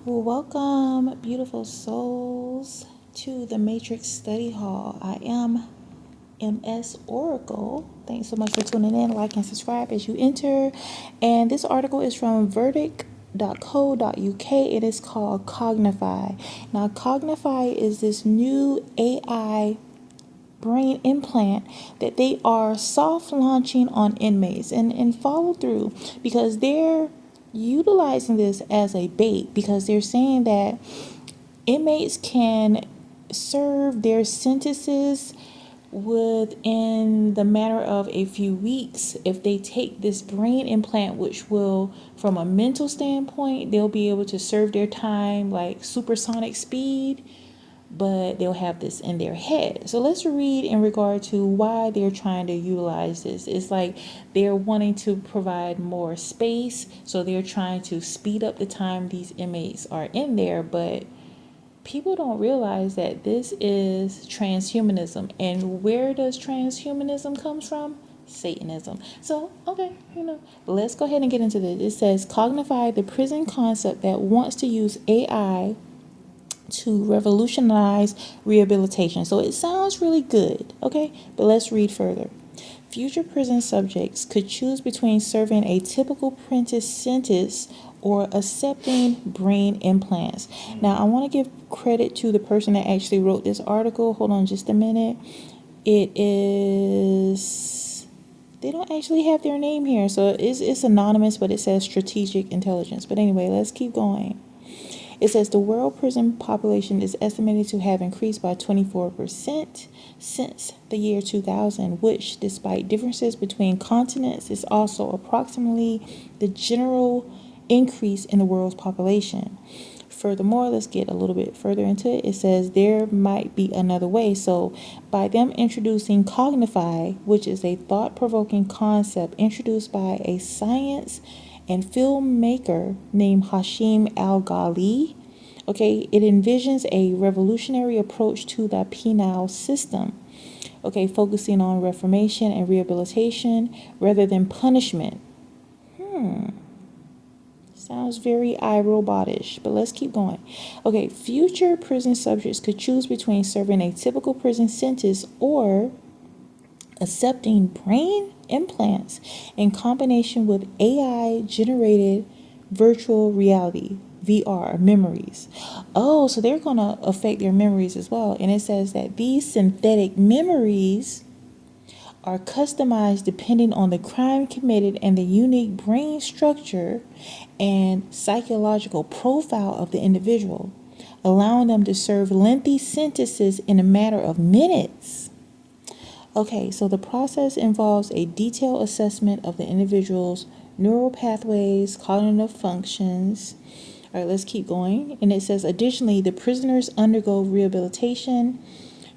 Well, welcome, beautiful souls, to the Matrix Study Hall. I am MS Oracle. Thanks so much for tuning in. Like and subscribe as you enter. And this article is from verdict.co.uk. It is called Cognify. Now, Cognify is this new AI brain implant that they are soft launching on inmates and follow through because they're utilizing this as a bait because they're saying that inmates can serve their sentences within the matter of a few weeks if they take this brain implant, which will, from a mental standpoint, they'll be able to serve their time like supersonic speed, but they'll have this in their head. So let's read in regard to why they're trying to utilize this. It's like they're wanting to provide more space, so they're trying to speed up the time these inmates are in there, but people don't realize that this is transhumanism. And where does transhumanism comes from? Satanism. So, okay, let's go ahead and get into this. It says Cognify, the prison concept that wants to use AI to revolutionize rehabilitation. So it sounds really good, okay? But let's read further. Future prison subjects could choose between serving a typical prentice sentence or accepting brain implants. Now, I want to give credit to the person that actually wrote this article. Hold on just a minute. It is, they don't actually have their name here, so it's anonymous, but it says strategic intelligence. But anyway, let's keep going. It says the world prison population is estimated to have increased by 24% since the year 2000, which, despite differences between continents, is also approximately the general increase in the world's population. Furthermore, let's get a little bit further into it. It says there might be another way. So, by them introducing Cognify, which is a thought provoking concept introduced by a science and filmmaker named Hashim Al Ghali. Okay, it envisions a revolutionary approach to the penal system. Okay, focusing on reformation and rehabilitation rather than punishment. Sounds very iRobotish, but let's keep going. Okay, future prison subjects could choose between serving a typical prison sentence or accepting brain implants in combination with AI generated virtual reality, VR memories. Oh, so they're going to affect their memories as well. And it says that these synthetic memories are customized depending on the crime committed and the unique brain structure and psychological profile of the individual, allowing them to serve lengthy sentences in a matter of minutes. Okay, so the process involves a detailed assessment of the individual's neural pathways, cognitive functions. All right, let's keep going. And it says, additionally, the prisoners undergo rehabilitation.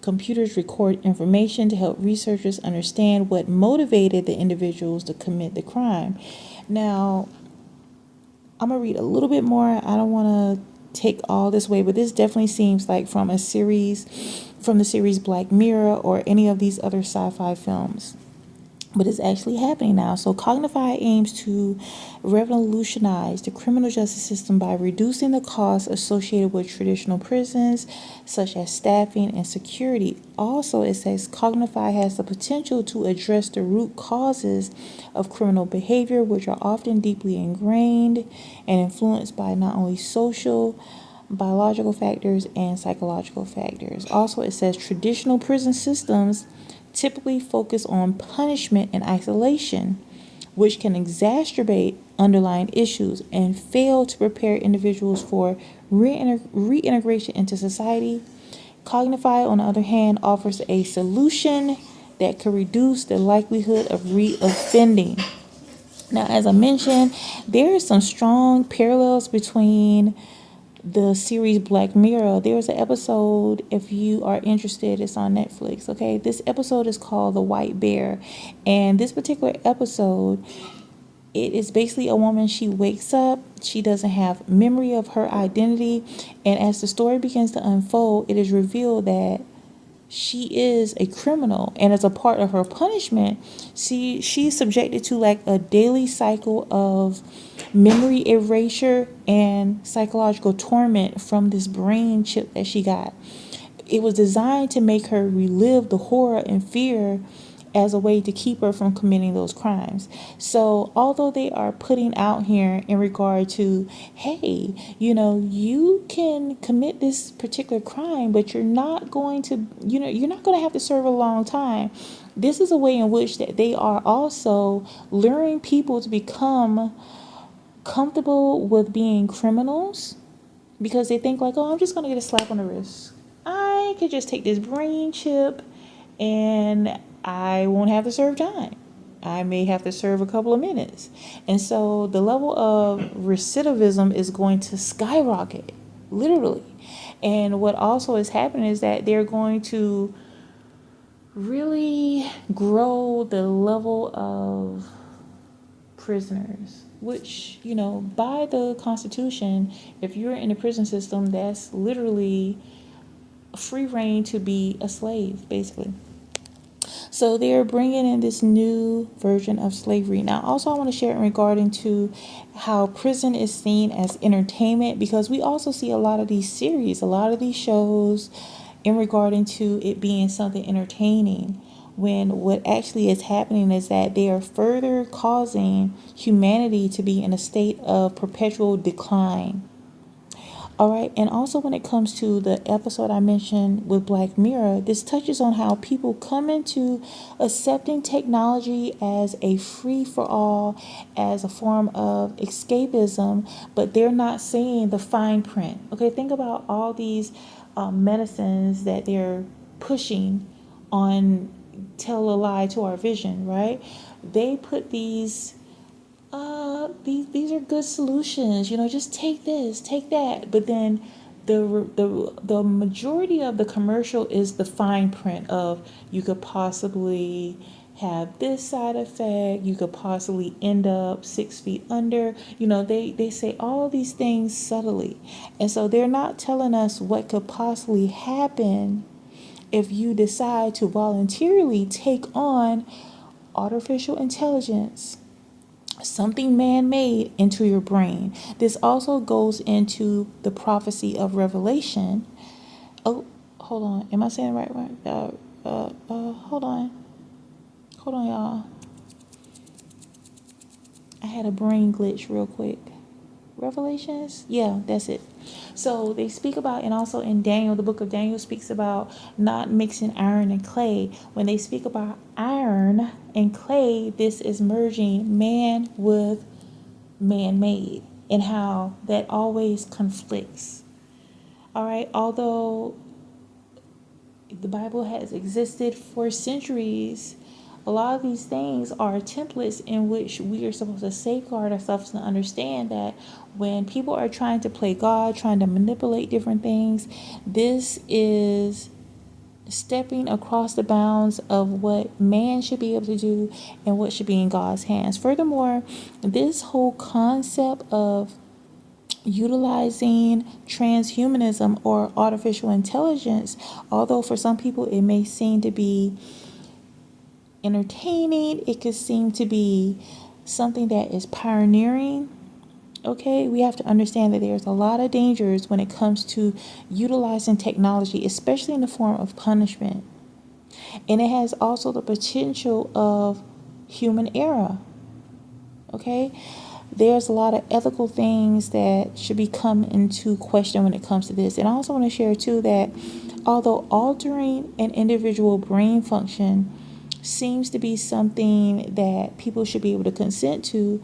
Computers record information to help researchers understand what motivated the individuals to commit the crime. Now, I'm going to read a little bit more. I don't want to take all this away, but this definitely seems like from the series Black Mirror or any of these other sci-fi films. But it's actually happening now. So Cognify aims to revolutionize the criminal justice system by reducing the costs associated with traditional prisons, such as staffing and security. Also, it says Cognify has the potential to address the root causes of criminal behavior, which are often deeply ingrained and influenced by not only social, biological factors, and psychological factors. Also, it says traditional prison systems typically focus on punishment and isolation, which can exacerbate underlying issues and fail to prepare individuals for reintegration into society. Cognify, on the other hand, offers a solution that could reduce the likelihood of reoffending. Now, as I mentioned, there are some strong parallels between the series Black Mirror. There's an episode, if you are interested, it's on Netflix. Okay, this episode is called The White Bear, and this particular episode, it is basically a woman. She wakes up, she doesn't have memory of her identity, and as the story begins to unfold, it is revealed that she is a criminal, and as a part of her punishment, she's subjected to like a daily cycle of memory erasure and psychological torment from this brain chip that she got. It was designed to make her relive the horror and fear as a way to keep her from committing those crimes. So, although they are putting out here in regard to, hey, you can commit this particular crime, but you're not going to, you're not going to have to serve a long time. This is a way in which that they are also luring people to become comfortable with being criminals, because they think like, oh, I'm just going to get a slap on the wrist. I could just take this brain chip and I won't have to serve time. I may have to serve a couple of minutes. And so the level of recidivism is going to skyrocket, literally. And what also is happening is that they're going to really grow the level of prisoners, which, by the Constitution, if you're in the prison system, that's literally free reign to be a slave, basically. So they're bringing in this new version of slavery. Now, also I want to share in regarding to how prison is seen as entertainment, because we also see a lot of these series, a lot of these shows in regarding to it being something entertaining, when what actually is happening is that they are further causing humanity to be in a state of perpetual decline. All right, and also when it comes to the episode I mentioned with Black Mirror, this touches on how people come into accepting technology as a free for all, as a form of escapism, but they're not seeing the fine print. Okay, think about all these medicines that they're pushing on, tell a lie to our vision, right? They put these are good solutions, just take this, take that. But then the majority of the commercial is the fine print of, you could possibly have this side effect, you could possibly end up 6 feet under. They say all these things subtly. And so they're not telling us what could possibly happen if you decide to voluntarily take on artificial intelligence, something man-made, into your brain. This also goes into the prophecy of Revelation. Oh, hold on. Am I saying it right? Hold on, y'all. I had a brain glitch real quick. Revelations? Yeah, that's it. So they speak about, and also in Daniel, the book of Daniel speaks about not mixing iron and clay. When they speak about iron and clay, this is merging man with man-made, and how that always conflicts. All right, although the Bible has existed for centuries, a lot of these things are templates in which we are supposed to safeguard ourselves to understand that when people are trying to play God, trying to manipulate different things, this is stepping across the bounds of what man should be able to do and what should be in God's hands. Furthermore, this whole concept of utilizing transhumanism or artificial intelligence, although for some people it may seem to be entertaining, it could seem to be something that is pioneering. Okay, we have to understand that there's a lot of dangers when it comes to utilizing technology, especially in the form of punishment. And it has also the potential of human error. Okay, there's a lot of ethical things that should be come into question when it comes to this. And I also want to share too that although altering an individual brain function seems to be something that people should be able to consent to,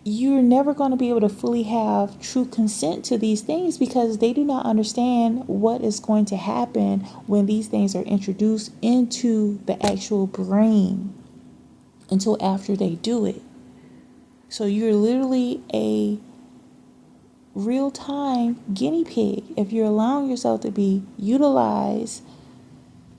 you're never going to be able to fully have true consent to these things, because they do not understand what is going to happen when these things are introduced into the actual brain until after they do it. So you're literally a real-time guinea pig if you're allowing yourself to be utilized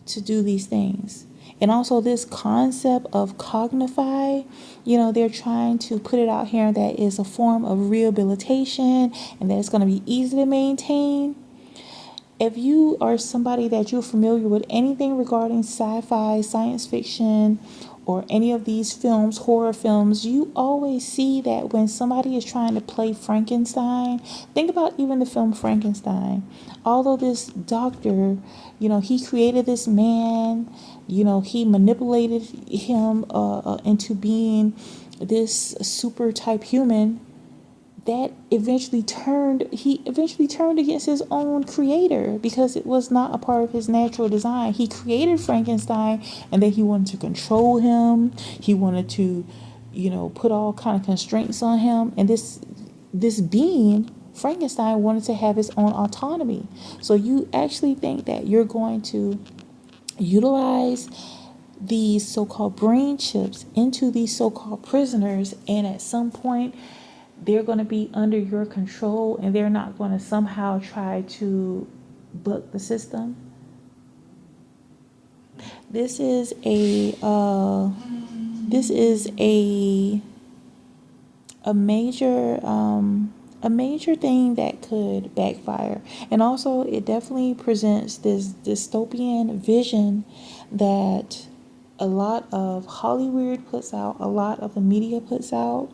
to do these things. And also this concept of Cognify, they're trying to put it out here that is a form of rehabilitation and that it's going to be easy to maintain. if you are somebody that you're familiar with anything regarding sci-fi, science fiction, or any of these films, horror films, you always see that when somebody is trying to play Frankenstein, think about even the film Frankenstein. Although this doctor, he created this man, he manipulated him into being this super type human that he eventually turned against his own creator because it was not a part of his natural design. He created Frankenstein, and then he wanted to control him. He wanted to, put all kind of constraints on him. And this being, Frankenstein, wanted to have his own autonomy. So you actually think that you're going to utilize these so-called brain chips into these so-called prisoners, and at some point they're going to be under your control, and they're not going to somehow try to buck the system. This is a major thing that could backfire. And also it definitely presents this dystopian vision that a lot of Hollywood puts out, a lot of the media puts out,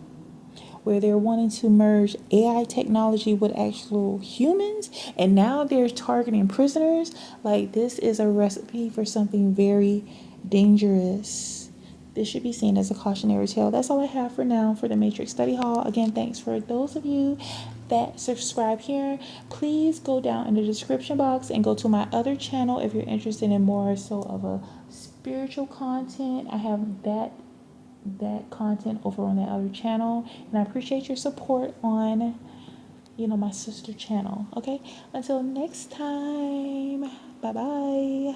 where they're wanting to merge AI technology with actual humans, and now they're targeting prisoners. Like, this is a recipe for something very dangerous. This should be seen as a cautionary tale. That's all I have for now for the Matrix Study Hall. Again, thanks for those of you that subscribe here. Please go down in the description box and go to my other channel if you're interested in more so of a spiritual content. I have that content over on that other channel, and I appreciate your support on my sister channel. Okay, until next time, bye bye.